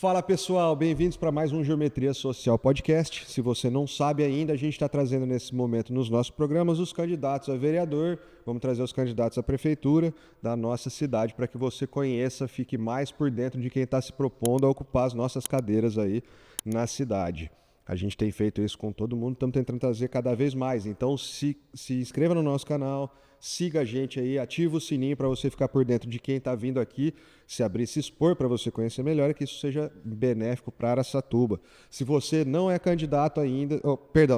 Fala pessoal, bem-vindos para mais um Geometria Social Podcast. Se você não sabe ainda, a gente está trazendo nesse momento nos nossos programas os candidatos a vereador, vamos trazer os candidatos à prefeitura da nossa cidade para que você conheça, fique mais por dentro de quem está se propondo a ocupar as nossas cadeiras aí na cidade. A gente tem feito isso com todo mundo, estamos tentando trazer cada vez mais. Então se inscreva no nosso canal, siga a gente aí, ativa o sininho para você ficar por dentro de quem está vindo aqui, se abrir, se expor para você conhecer melhor e que isso seja benéfico para Araçatuba. Se você não é candidato ainda,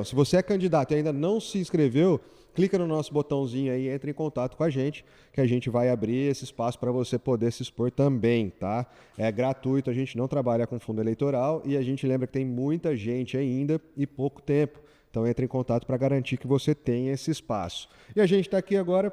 se você é candidato e ainda não se inscreveu, clica no nosso botãozinho aí, entre em contato com a gente, que a gente vai abrir esse espaço para você poder se expor também, tá? É gratuito, a gente não trabalha com fundo eleitoral e a gente lembra que tem muita gente ainda e pouco tempo. Então entre em contato para garantir que você tenha esse espaço. E a gente está aqui agora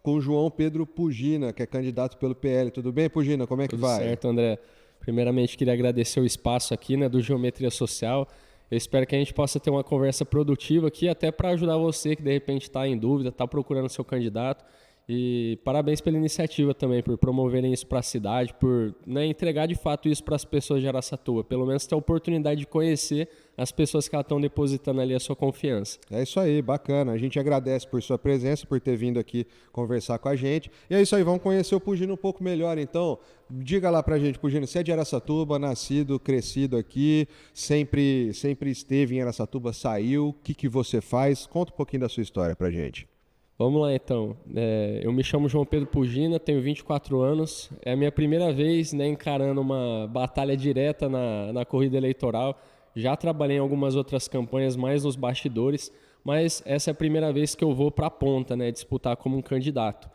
com o João Pedro Pugina, que é candidato pelo PL. Tudo bem, Pugina? Como é que vai? Tudo certo, André. Primeiramente, queria agradecer o espaço aqui, do Geometria Social. Eu espero que a gente possa ter uma conversa produtiva aqui, até para ajudar você que de repente está em dúvida, está procurando seu candidato. E parabéns pela iniciativa também, por promoverem isso para a cidade, por entregar de fato isso para as pessoas de Araçatuba. Pelo menos ter a oportunidade de conhecer as pessoas que estão depositando ali a sua confiança. É isso aí, bacana. A gente agradece por sua presença, por ter vindo aqui conversar com a gente. E é isso aí, vamos conhecer o Pugina um pouco melhor. Então, diga lá pra gente, Pugina, você é de Araçatuba, nascido, crescido aqui, sempre esteve em Araçatuba, saiu. O que você faz? Conta um pouquinho da sua história pra gente. Vamos lá então, eu me chamo João Pedro Pugina, tenho 24 anos, é a minha primeira vez encarando uma batalha direta na corrida eleitoral. Já trabalhei em algumas outras campanhas, mais nos bastidores, mas essa é a primeira vez que eu vou para a ponta, disputar como um candidato.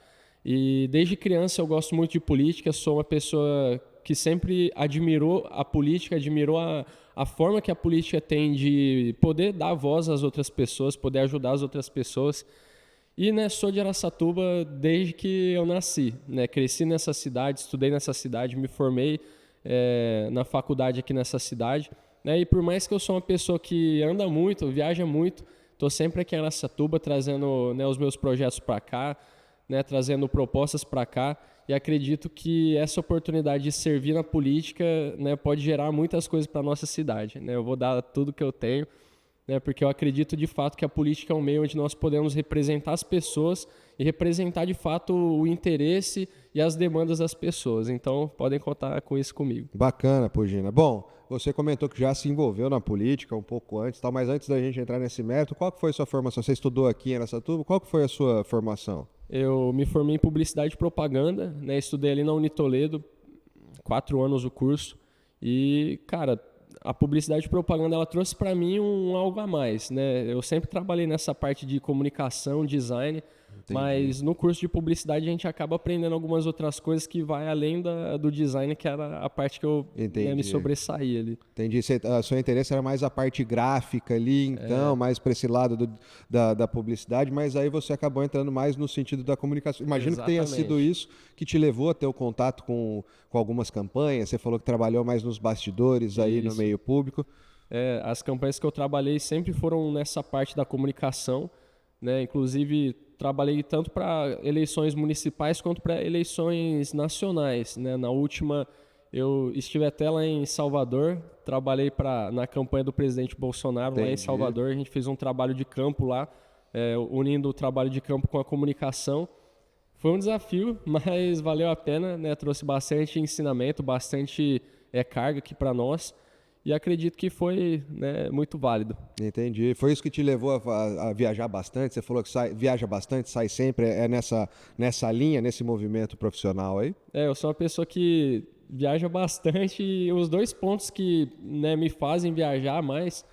E desde criança eu gosto muito de política, sou uma pessoa que sempre admirou a política, admirou a forma que a política tem de poder dar voz às outras pessoas, poder ajudar as outras pessoas. E sou de Araçatuba desde que eu nasci. Cresci nessa cidade, estudei nessa cidade, me formei na faculdade aqui nessa cidade. E por mais que eu sou uma pessoa que anda muito, viaja muito, estou sempre aqui em Araçatuba trazendo os meus projetos para cá, trazendo propostas para cá. E acredito que essa oportunidade de servir na política pode gerar muitas coisas para a nossa cidade. Eu vou dar tudo que eu tenho. Porque eu acredito de fato que a política é um meio onde nós podemos representar as pessoas e representar de fato o interesse e as demandas das pessoas. Então, podem contar com isso comigo. Bacana, Pugina. Bom, você comentou que já se envolveu na política um pouco antes, mas antes da gente entrar nesse mérito, qual que foi a sua formação? Você estudou aqui em Araçatuba? Qual que foi a sua formação? Eu me formei em Publicidade e Propaganda, estudei ali na Unitoledo, 4 anos o curso. E, cara, a publicidade e propaganda ela trouxe para mim algo a mais, Eu sempre trabalhei nessa parte de comunicação, design, Entendi. Mas no curso de publicidade a gente acaba aprendendo algumas outras coisas que vai além do design, que era a parte que eu me sobressaí ali. Entendi. O seu interesse era mais a parte gráfica ali, então, mais para esse lado da publicidade, mas aí você acabou entrando mais no sentido da comunicação. Imagino Exatamente. que tenha sido isso que te levou a ter o contato com algumas campanhas. Você falou que trabalhou mais nos bastidores aí no meio público. As campanhas que eu trabalhei sempre foram nessa parte da comunicação, Inclusive trabalhei tanto para eleições municipais quanto para eleições nacionais. Na última, eu estive até lá em Salvador, trabalhei na campanha do presidente Bolsonaro. Entendi. Lá em Salvador. A gente fez um trabalho de campo lá, unindo o trabalho de campo com a comunicação. Foi um desafio, mas valeu a pena, trouxe bastante ensinamento, bastante carga aqui para nós. E acredito que foi muito válido. Entendi. Foi isso que te levou a viajar bastante? Você falou que viaja bastante, sai sempre, nessa linha, nesse movimento profissional aí? Eu sou uma pessoa que viaja bastante e os dois pontos que me fazem viajar mais,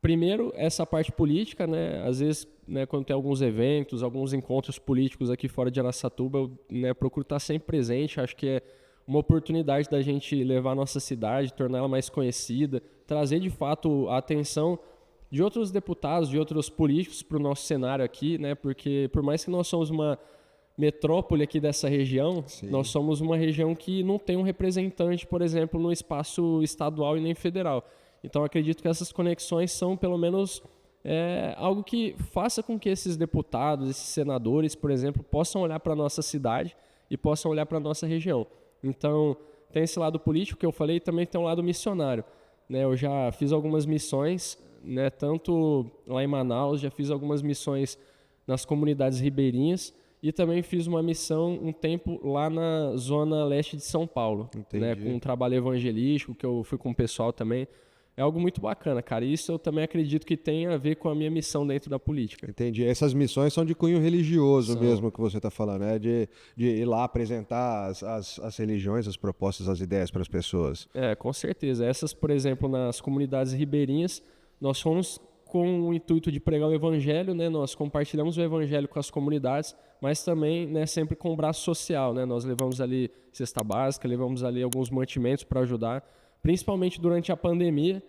primeiro, essa parte política, às vezes, quando tem alguns eventos, alguns encontros políticos aqui fora de Araçatuba, eu procuro estar sempre presente, acho que é uma oportunidade da gente levar a nossa cidade, torná-la mais conhecida, trazer de fato a atenção de outros deputados, de outros políticos para o nosso cenário aqui, porque por mais que nós somos uma metrópole aqui dessa região, Sim. Nós somos uma região que não tem um representante, por exemplo, no espaço estadual e nem federal. Então acredito que essas conexões são pelo menos algo que faça com que esses deputados, esses senadores, por exemplo, possam olhar para a nossa cidade e possam olhar para a nossa região. Então, tem esse lado político que eu falei e também tem um lado missionário. Né? Eu já fiz algumas missões, né, tanto lá em Manaus, já fiz algumas missões nas comunidades ribeirinhas e também fiz uma missão um tempo lá na zona leste de São Paulo, né, com um trabalho evangelístico que eu fui com o pessoal também. É algo muito bacana, cara. Isso eu também acredito que tem a ver com a minha missão dentro da política. Entendi. Essas missões são de cunho religioso mesmo que você está falando, né? De ir lá apresentar as religiões, as propostas, as ideias para as pessoas. Com certeza. Essas, por exemplo, nas comunidades ribeirinhas, nós fomos com o intuito de pregar o evangelho, né? Nós compartilhamos o evangelho com as comunidades, mas também, né, sempre com o braço social, né? Nós levamos ali cesta básica, levamos ali alguns mantimentos para ajudar, principalmente durante a pandemia,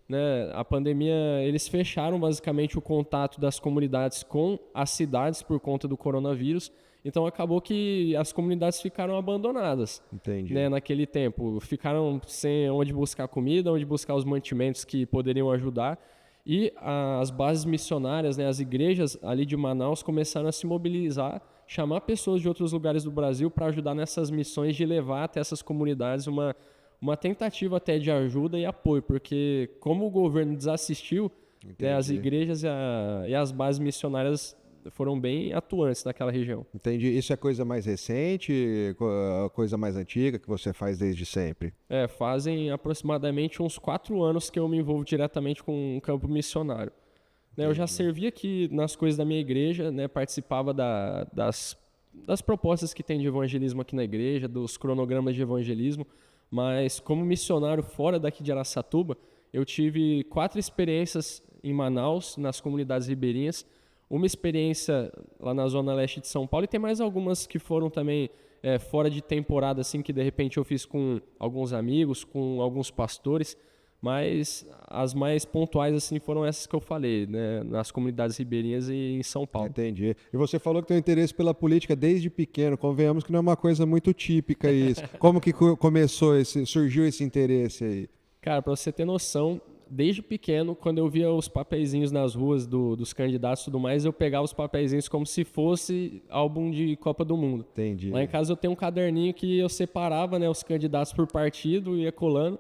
né? A pandemia, eles fecharam basicamente o contato das comunidades com as cidades por conta do coronavírus, então acabou que as comunidades ficaram abandonadas. Entendi. Né, naquele tempo, ficaram sem onde buscar comida, onde buscar os mantimentos que poderiam ajudar. E as bases missionárias, né, as igrejas ali de Manaus começaram a se mobilizar, chamar pessoas de outros lugares do Brasil para ajudar nessas missões de levar até essas comunidades uma tentativa até de ajuda e apoio, porque como o governo desassistiu, né, as igrejas e as bases missionárias foram bem atuantes naquela região. Entendi. Isso é coisa mais recente, coisa mais antiga que você faz desde sempre? Fazem aproximadamente uns 4 anos que eu me envolvo diretamente com um campo missionário. Né, eu já servi aqui nas coisas da minha igreja, né, participava das propostas que tem de evangelismo aqui na igreja, dos cronogramas de evangelismo, mas como missionário fora daqui de Araçatuba, eu tive 4 experiências em Manaus, nas comunidades ribeirinhas, uma experiência lá na zona leste de São Paulo e tem mais algumas que foram também fora de temporada, assim, que de repente eu fiz com alguns amigos, com alguns pastores, mas as mais pontuais assim foram essas que eu falei, né, nas comunidades ribeirinhas e em São Paulo. Entendi. E você falou que tem um interesse pela política desde pequeno, convenhamos que não é uma coisa muito típica isso. Como que surgiu esse interesse aí? Cara, para você ter noção, desde pequeno, quando eu via os papeizinhos nas ruas dos candidatos e tudo mais, eu pegava os papeizinhos como se fosse álbum de Copa do Mundo. Entendi. Lá em casa eu tenho um caderninho que eu separava, né, os candidatos por partido, ia colando.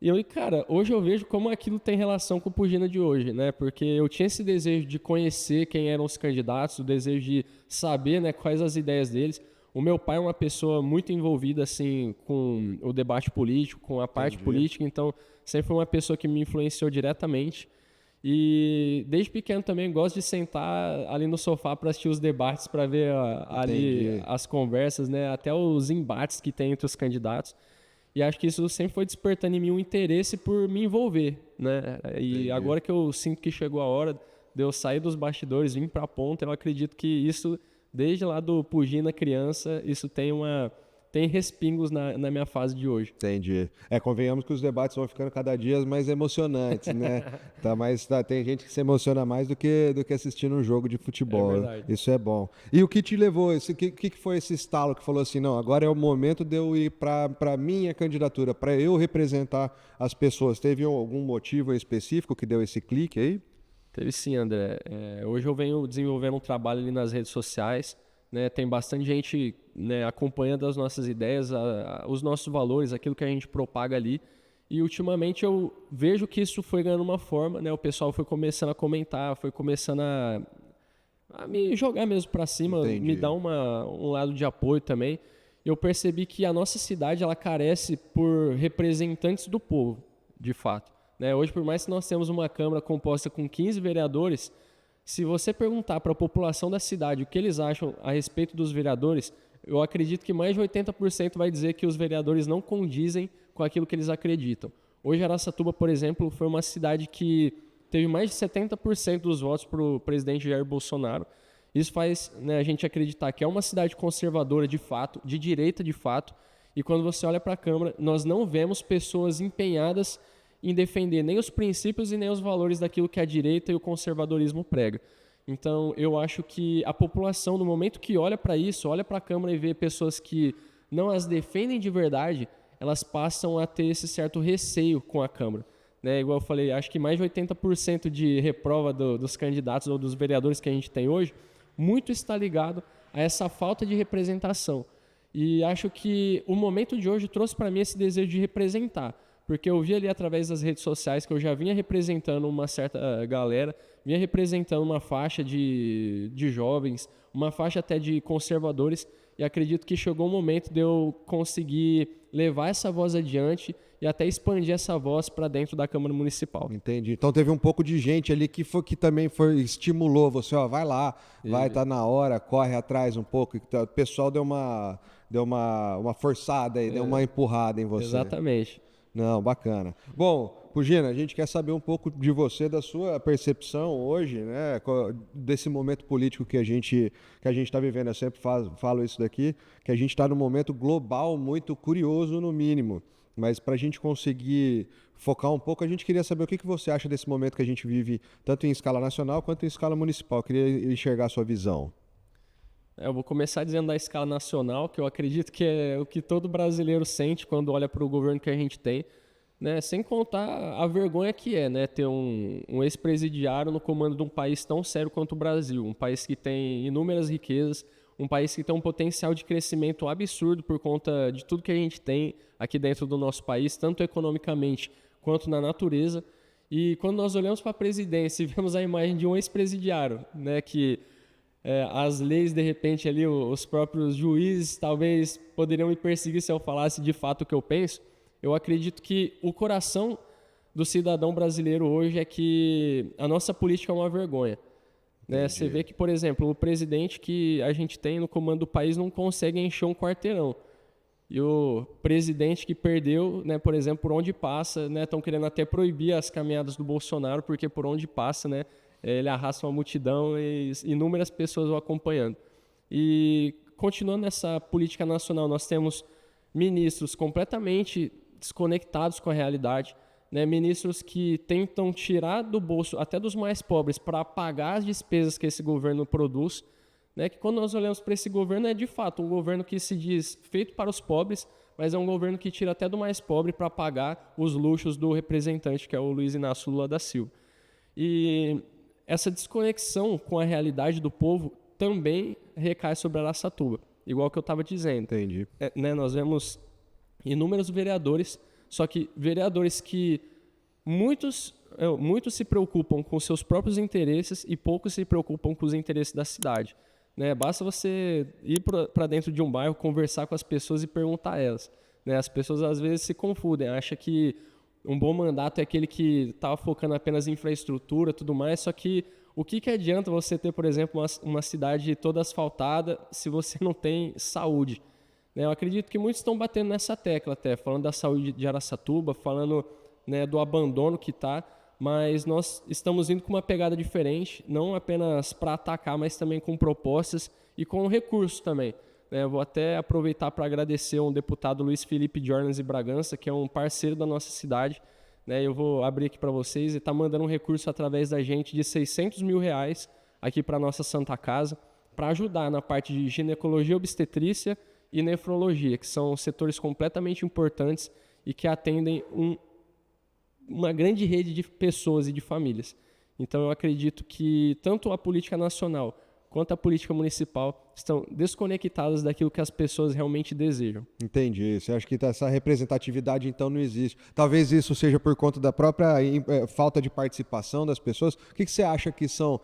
E cara, hoje eu vejo como aquilo tem relação com o Pugina de hoje, né? Porque eu tinha esse desejo de conhecer quem eram os candidatos, o desejo de saber, né, quais as ideias deles. O meu pai é uma pessoa muito envolvida assim com o debate político, com a parte política, então sempre foi uma pessoa que me influenciou diretamente. E desde pequeno também gosto de sentar ali no sofá para assistir os debates, para ver ali as conversas, né, até os embates que tem entre os candidatos. E acho que isso sempre foi despertando em mim um interesse por me envolver, né? E agora que eu sinto que chegou a hora de eu sair dos bastidores, vir para a ponta, eu acredito que isso, desde lá do Pugina criança, isso tem respingos na minha fase de hoje. Entendi. Convenhamos que os debates vão ficando cada dia mais emocionantes, né? Tem gente que se emociona mais do que assistindo um jogo de futebol. É verdade. Isso é bom. E o que te levou? O que foi esse estalo que falou assim, não, agora é o momento de eu ir para minha candidatura, para eu representar as pessoas? Teve algum motivo específico que deu esse clique aí? Teve sim, André. Hoje eu venho desenvolvendo um trabalho ali nas redes sociais, né, tem bastante gente, né, acompanhando as nossas ideias, os nossos valores, aquilo que a gente propaga ali. E ultimamente eu vejo que isso foi ganhando uma forma, né, o pessoal foi começando a comentar, foi começando a me jogar mesmo para cima, me dar um lado de apoio também. Eu percebi que a nossa cidade ela carece por representantes do povo, de fato. Né? Hoje, por mais que nós temos uma Câmara composta com 15 vereadores, se você perguntar para a população da cidade o que eles acham a respeito dos vereadores, eu acredito que mais de 80% vai dizer que os vereadores não condizem com aquilo que eles acreditam. Hoje, Araçatuba, por exemplo, foi uma cidade que teve mais de 70% dos votos para o presidente Jair Bolsonaro. Isso faz, né, a gente acreditar que é uma cidade conservadora de fato, de direita de fato, e quando você olha para a Câmara, nós não vemos pessoas empenhadas em defender nem os princípios e nem os valores daquilo que a direita e o conservadorismo prega. Então, eu acho que a população, no momento que olha para isso, olha para a Câmara e vê pessoas que não as defendem de verdade, elas passam a ter esse certo receio com a Câmara. Né? Igual eu falei, acho que mais de 80% de reprova dos candidatos ou dos vereadores que a gente tem hoje, muito está ligado a essa falta de representação. E acho que o momento de hoje trouxe para mim esse desejo de representar, porque eu vi ali através das redes sociais que eu já vinha representando uma certa galera, vinha representando uma faixa de jovens, uma faixa até de conservadores, e acredito que chegou o momento de eu conseguir levar essa voz adiante e até expandir essa voz para dentro da Câmara Municipal. Entendi. Então teve um pouco de gente ali que também estimulou você, ó, vai lá, vai, tá na hora, corre atrás um pouco. O pessoal deu uma forçada aí, deu uma empurrada em você. Exatamente. Não, bacana. Bom, Pugina, a gente quer saber um pouco de você, da sua percepção hoje, né, desse momento político que a gente está vivendo. Eu sempre falo isso daqui, que a gente está num momento global muito curioso, no mínimo. Mas para a gente conseguir focar um pouco, a gente queria saber o que você acha desse momento que a gente vive, tanto em escala nacional quanto em escala municipal. Eu queria enxergar a sua visão. Eu vou começar dizendo da escala nacional, que eu acredito que é o que todo brasileiro sente quando olha para o governo que a gente tem, né? Sem contar a vergonha que é, né? Ter um ex-presidiário no comando de um país tão sério quanto o Brasil, um país que tem inúmeras riquezas, um país que tem um potencial de crescimento absurdo por conta de tudo que a gente tem aqui dentro do nosso país, tanto economicamente quanto na natureza. E quando nós olhamos para a presidência e vemos a imagem de um ex-presidiário, né, que as leis, de repente, ali, os próprios juízes talvez poderiam me perseguir se eu falasse de fato o que eu penso, eu acredito que o coração do cidadão brasileiro hoje é que a nossa política é uma vergonha. Né? Você vê que, por exemplo, o presidente que a gente tem no comando do país não consegue encher um quarteirão. E o presidente que perdeu, né, por exemplo, por onde passa, né, estão querendo até proibir as caminhadas do Bolsonaro, porque por onde passa, né, ele arrasta uma multidão e inúmeras pessoas o acompanhando. E continuando nessa política nacional, nós temos ministros completamente desconectados com a realidade, né, ministros que tentam tirar do bolso até dos mais pobres para pagar as despesas que esse governo produz, né, que quando nós olhamos para esse governo é de fato um governo que se diz feito para os pobres, mas é um governo que tira até do mais pobre para pagar os luxos do representante, que é o Luiz Inácio Lula da Silva. E essa desconexão com a realidade do povo também recai sobre Araçatuba, igual que eu estava dizendo. Entendi. Né, nós vemos inúmeros vereadores, só que vereadores que muitos se preocupam com seus próprios interesses e poucos se preocupam com os interesses da cidade. Né? Basta você ir para dentro de um bairro, conversar com as pessoas e perguntar a elas. Né? As pessoas às vezes se confundem, acham que um bom mandato é aquele que estava focando apenas em infraestrutura e tudo mais, só que o que adianta você ter, por exemplo, uma cidade toda asfaltada se você não tem saúde? Né? Eu acredito que muitos estão batendo nessa tecla até, falando da saúde de Araçatuba, falando, né, do abandono que está, mas nós estamos indo com uma pegada diferente, não apenas para atacar, mas também com propostas e com recursos também. Eu vou até aproveitar para agradecer ao deputado Luiz Felipe Jornas e Bragança, que é um parceiro da nossa cidade. Eu vou abrir aqui para vocês. Ele está mandando um recurso através da gente de R$600 mil aqui para a nossa Santa Casa, para ajudar na parte de ginecologia, obstetrícia e nefrologia, que são setores completamente importantes e que atendem uma grande rede de pessoas e de famílias. Então eu acredito que tanto a política nacional quanto a política municipal estão desconectadas daquilo que as pessoas realmente desejam. Entendi. Você acha que essa representatividade então não existe? Talvez isso seja por conta da própria falta de participação das pessoas. O que você acha que são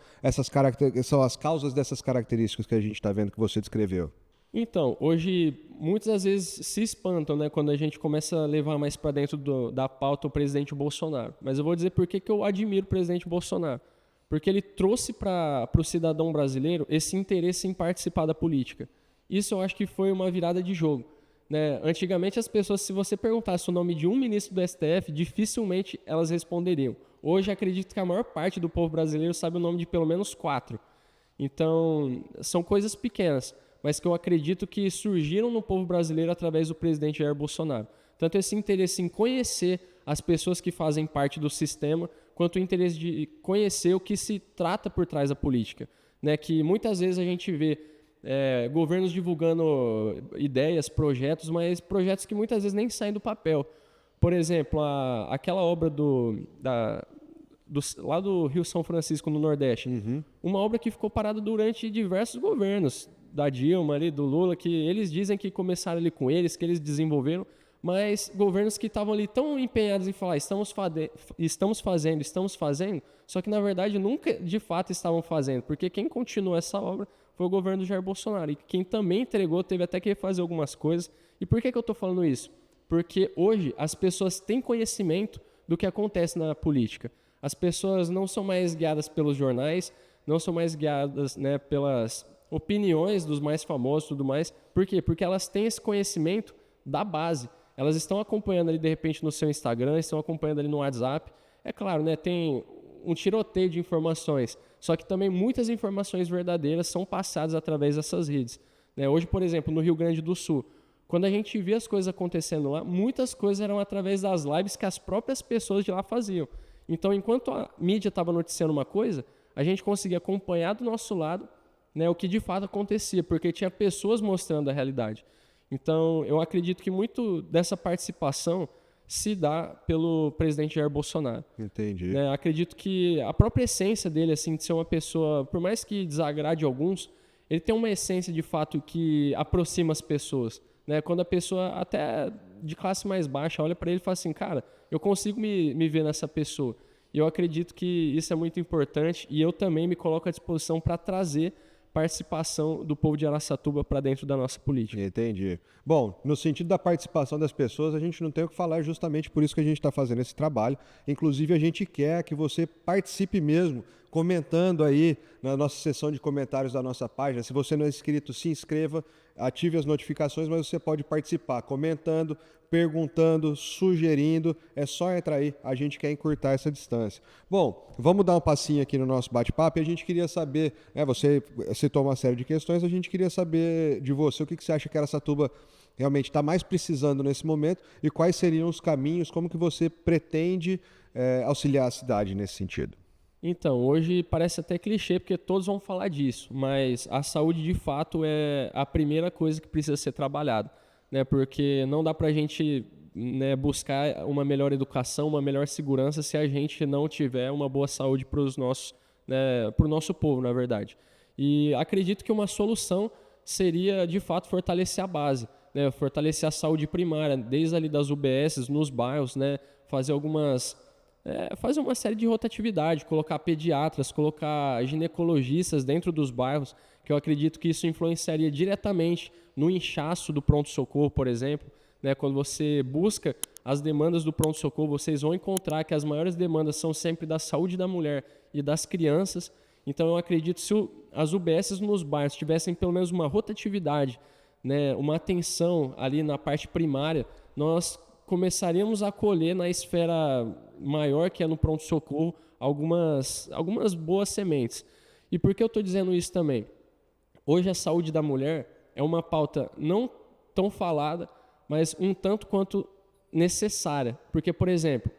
são as causas dessas características que a gente está vendo que você descreveu? Então, hoje, muitas das vezes se espantam, né, quando a gente começa a levar mais para dentro da pauta o presidente Bolsonaro. Mas eu vou dizer por que eu admiro o presidente Bolsonaro. Porque ele trouxe para o cidadão brasileiro esse interesse em participar da política. Isso eu acho que foi uma virada de jogo. Né? Antigamente, as pessoas, se você perguntasse o nome de um ministro do STF, dificilmente elas responderiam. Hoje, acredito que a maior parte do povo brasileiro sabe o nome de pelo menos 4. Então, são coisas pequenas, mas que eu acredito que surgiram no povo brasileiro através do presidente Jair Bolsonaro. Tanto esse interesse em conhecer as pessoas que fazem parte do sistema, quanto o interesse de conhecer o que se trata por trás da política. Né? Que muitas vezes a gente vê governos divulgando ideias, projetos, mas projetos que muitas vezes nem saem do papel. Por exemplo, aquela obra lá do Rio São Francisco, no Nordeste. Uma obra que ficou parada durante diversos governos, da Dilma, ali, do Lula, que eles dizem que começaram ali com eles, que eles desenvolveram, mas governos que estavam ali tão empenhados em falar estamos fazendo, só que na verdade nunca de fato estavam fazendo, porque quem continuou essa obra foi o governo do Jair Bolsonaro, e quem também entregou teve até que refazer algumas coisas. E por que eu estou falando isso? Porque hoje as pessoas têm conhecimento do que acontece na política. As pessoas não são mais guiadas pelos jornais, não são mais guiadas, né, pelas opiniões dos mais famosos e tudo mais. Por quê? Porque elas têm esse conhecimento da base. Elas estão acompanhando ali, de repente, no seu Instagram, estão acompanhando ali no WhatsApp. É claro, né, tem um tiroteio de informações, só que também muitas informações verdadeiras são passadas através dessas redes. Né? Hoje, por exemplo, no Rio Grande do Sul, quando a gente via as coisas acontecendo lá, muitas coisas eram através das lives que as próprias pessoas de lá faziam. Então, enquanto a mídia estava noticiando uma coisa, a gente conseguia acompanhar do nosso lado, né, o que de fato acontecia, porque tinha pessoas mostrando a realidade. Então, eu acredito que muito dessa participação se dá pelo presidente Jair Bolsonaro. Entendi. Né? Acredito que a própria essência dele, assim, de ser uma pessoa, por mais que desagrade alguns, ele tem uma essência de fato que aproxima as pessoas. Né? Quando a pessoa, até de classe mais baixa, olha para ele e fala assim, cara, eu consigo me ver nessa pessoa. E eu acredito que isso é muito importante, e eu também me coloco à disposição para trazer participação do povo de Araçatuba para dentro da nossa política. Entendi. Bom, no sentido da participação das pessoas, a gente não tem o que falar, justamente por isso que a gente está fazendo esse trabalho. Inclusive, a gente quer que você participe mesmo, comentando aí na nossa seção de comentários da nossa página. Se você não é inscrito, se inscreva, ative as notificações, mas você pode participar comentando, perguntando, sugerindo. É só entrar aí, a gente quer encurtar essa distância. Bom, vamos dar um passinho aqui no nosso bate-papo, e a gente queria saber, né, você citou uma série de questões, a gente queria saber de você o que você acha que Araçatuba realmente está mais precisando nesse momento e quais seriam os caminhos, como que você pretende auxiliar a cidade nesse sentido. Então, hoje parece até clichê, porque todos vão falar disso, mas a saúde, de fato, é a primeira coisa que precisa ser trabalhada, né? Porque não dá para a gente, né, buscar uma melhor educação, uma melhor segurança, se a gente não tiver uma boa saúde para os nossos, né, para o nosso povo, na verdade. E acredito que uma solução seria, de fato, fortalecer a base, né? Fortalecer a saúde primária, desde ali das UBSs, nos bairros, né? Fazer uma série de rotatividade, colocar pediatras, colocar ginecologistas dentro dos bairros, que eu acredito que isso influenciaria diretamente no inchaço do pronto-socorro, por exemplo. Né? Quando você busca as demandas do pronto-socorro, vocês vão encontrar que as maiores demandas são sempre da saúde da mulher e das crianças. Então, eu acredito que se as UBSs nos bairros tivessem pelo menos uma rotatividade, né, uma atenção ali na parte primária, nós começaríamos a colher na esfera maior, que é no pronto-socorro, algumas boas sementes. E por que eu estou dizendo isso também? Hoje a saúde da mulher é uma pauta não tão falada, mas um tanto quanto necessária. Porque, por exemplo,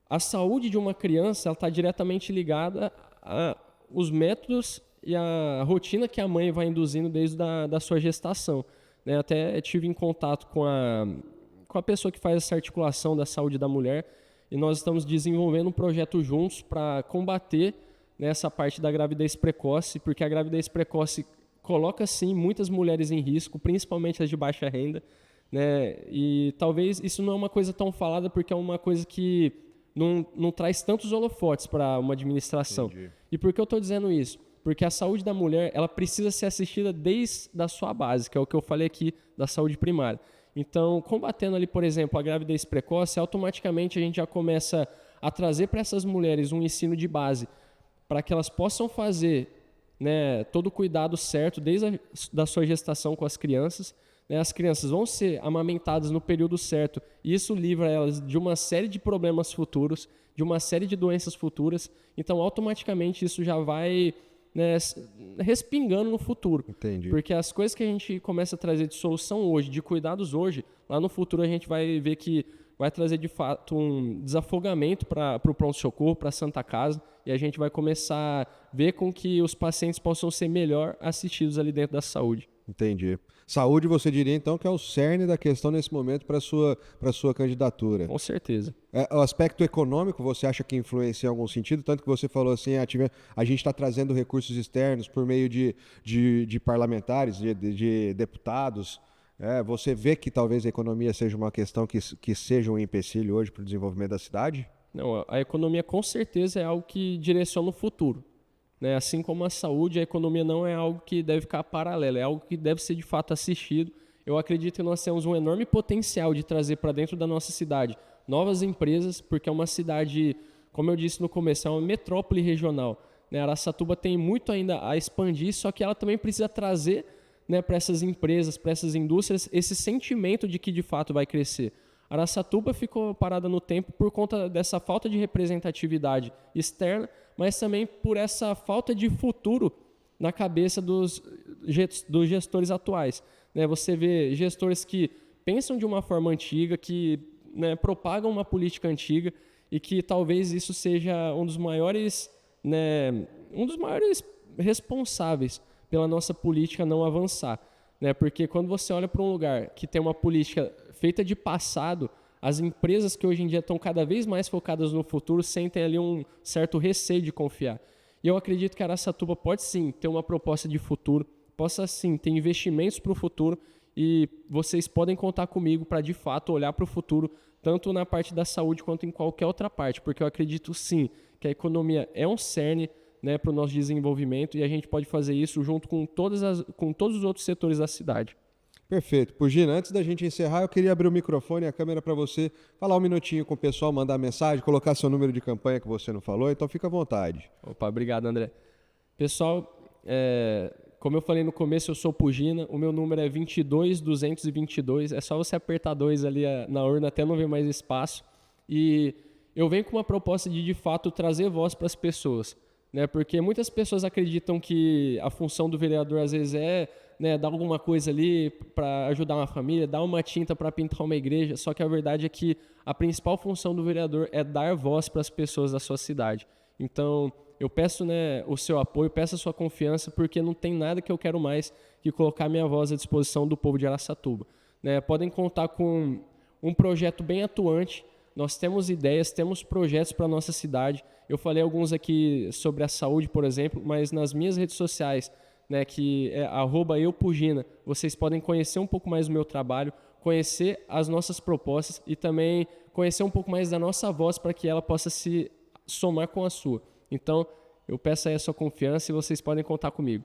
a saúde de uma criança está diretamente ligada aos métodos e a rotina que a mãe vai induzindo desde da sua gestação. Né? Até tive em contato com a pessoa que faz essa articulação da saúde da mulher, e nós estamos desenvolvendo um projeto juntos para combater, né, essa parte da gravidez precoce, porque a gravidez precoce coloca, sim, muitas mulheres em risco, principalmente as de baixa renda, né, e talvez isso não é uma coisa tão falada, porque é uma coisa que não traz tantos holofotes para uma administração. Entendi. E por que eu estou dizendo isso? Porque a saúde da mulher, ela precisa ser assistida desde a sua base, que é o que eu falei aqui da saúde primária. Então, combatendo ali, por exemplo, a gravidez precoce, automaticamente a gente já começa a trazer para essas mulheres um ensino de base para que elas possam fazer, né, todo o cuidado certo desde da sua gestação com as crianças. Né, as crianças vão ser amamentadas no período certo e isso livra elas de uma série de problemas futuros, de uma série de doenças futuras. Então, automaticamente isso já vai, né, respingando no futuro. Entendi. Porque as coisas que a gente começa a trazer de solução hoje, de cuidados hoje, lá no futuro a gente vai ver que vai trazer de fato um desafogamento para o pronto-socorro, para a Santa Casa, e a gente vai começar a ver com que os pacientes possam ser melhor assistidos ali dentro da saúde. Entendi. Saúde, você diria então que é o cerne da questão nesse momento para sua candidatura. Com certeza. O aspecto econômico, você acha que influencia em algum sentido? Tanto que você falou assim, a gente está trazendo recursos externos por meio de parlamentares, de deputados. Você vê que talvez a economia seja uma questão que seja um empecilho hoje para o desenvolvimento da cidade? Não, a economia com certeza é algo que direciona o futuro. Né? Assim como a saúde, a economia não é algo que deve ficar paralelo, é algo que deve ser de fato assistido. Eu acredito que nós temos um enorme potencial de trazer para dentro da nossa cidade novas empresas, porque é uma cidade, como eu disse no começo, é uma metrópole regional. Né? Araçatuba tem muito ainda a expandir, só que ela também precisa trazer, né, para essas empresas, para essas indústrias, esse sentimento de que de fato vai crescer. Araçatuba ficou parada no tempo por conta dessa falta de representatividade externa, mas também por essa falta de futuro na cabeça dos gestores atuais. Né? Você vê gestores que pensam de uma forma antiga, que, né, propagam uma política antiga e que talvez isso seja um dos maiores responsáveis pela nossa política não avançar. Né? Porque quando você olha para um lugar que tem uma política feita de passado, as empresas que hoje em dia estão cada vez mais focadas no futuro sentem ali um certo receio de confiar. E eu acredito que Araçatuba pode sim ter uma proposta de futuro, possa sim ter investimentos para o futuro, e vocês podem contar comigo para de fato olhar para o futuro, tanto na parte da saúde quanto em qualquer outra parte, porque eu acredito sim que a economia é um cerne, né, para o nosso desenvolvimento, e a gente pode fazer isso junto com todos os outros setores da cidade. Perfeito. Pugina, antes da gente encerrar, eu queria abrir o microfone e a câmera para você falar um minutinho com o pessoal, mandar mensagem, colocar seu número de campanha que você não falou, então fica à vontade. Opa, obrigado, André. Pessoal, como eu falei no começo, eu sou Pugina, o meu número é 22222, é só você apertar 2 ali na urna até não ver mais espaço, e eu venho com uma proposta de fato trazer voz para as pessoas, né? Porque muitas pessoas acreditam que a função do vereador às vezes é, né, dar alguma coisa ali para ajudar uma família, dar uma tinta para pintar uma igreja, só que a verdade é que a principal função do vereador é dar voz para as pessoas da sua cidade. Então, eu peço, né, o seu apoio, peço a sua confiança, porque não tem nada que eu quero mais que colocar minha voz à disposição do povo de Araçatuba. Né? Podem contar com um projeto bem atuante, nós temos ideias, temos projetos para a nossa cidade. Eu falei alguns aqui sobre a saúde, por exemplo, mas nas minhas redes sociais, né, que é @eupugina, vocês podem conhecer um pouco mais do meu trabalho, conhecer as nossas propostas e também conhecer um pouco mais da nossa voz para que ela possa se somar com a sua. Então, eu peço aí a sua confiança e vocês podem contar comigo.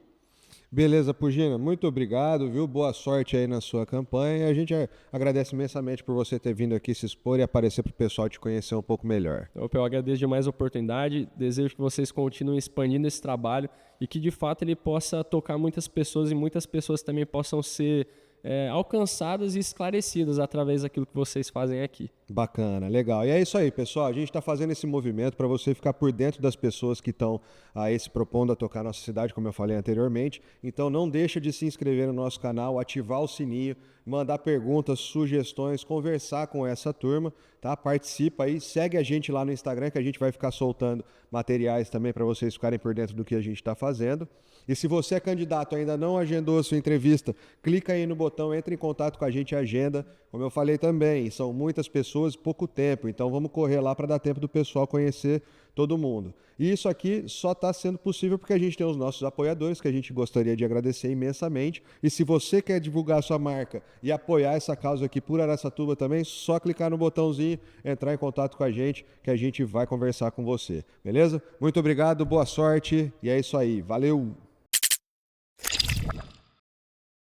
Beleza, Pugina, muito obrigado, viu? Boa sorte aí na sua campanha. A gente agradece imensamente por você ter vindo aqui se expor e aparecer para o pessoal te conhecer um pouco melhor. Eu agradeço demais a oportunidade, desejo que vocês continuem expandindo esse trabalho e que de fato ele possa tocar muitas pessoas e muitas pessoas também possam ser alcançadas e esclarecidas através daquilo que vocês fazem aqui. Bacana, legal. E é isso aí, pessoal. A gente está fazendo esse movimento para você ficar por dentro das pessoas que estão aí se propondo a tocar nossa cidade, como eu falei anteriormente. Então não deixa de se inscrever no nosso canal, ativar o sininho, mandar perguntas, sugestões, conversar com essa turma, tá? Participa aí, segue a gente lá no Instagram que a gente vai ficar soltando materiais também para vocês ficarem por dentro do que a gente está fazendo. E se você é candidato e ainda não agendou a sua entrevista, clica aí no botão, entra em contato com a gente e agenda. Como eu falei também, são muitas pessoas, pouco tempo, então vamos correr lá para dar tempo do pessoal conhecer todo mundo. E isso aqui só está sendo possível porque a gente tem os nossos apoiadores, que a gente gostaria de agradecer imensamente. E se você quer divulgar a sua marca e apoiar essa causa aqui por Araçatuba também, só clicar no botãozinho, entrar em contato com a gente, que a gente vai conversar com você. Beleza? Muito obrigado, boa sorte e é isso aí. Valeu!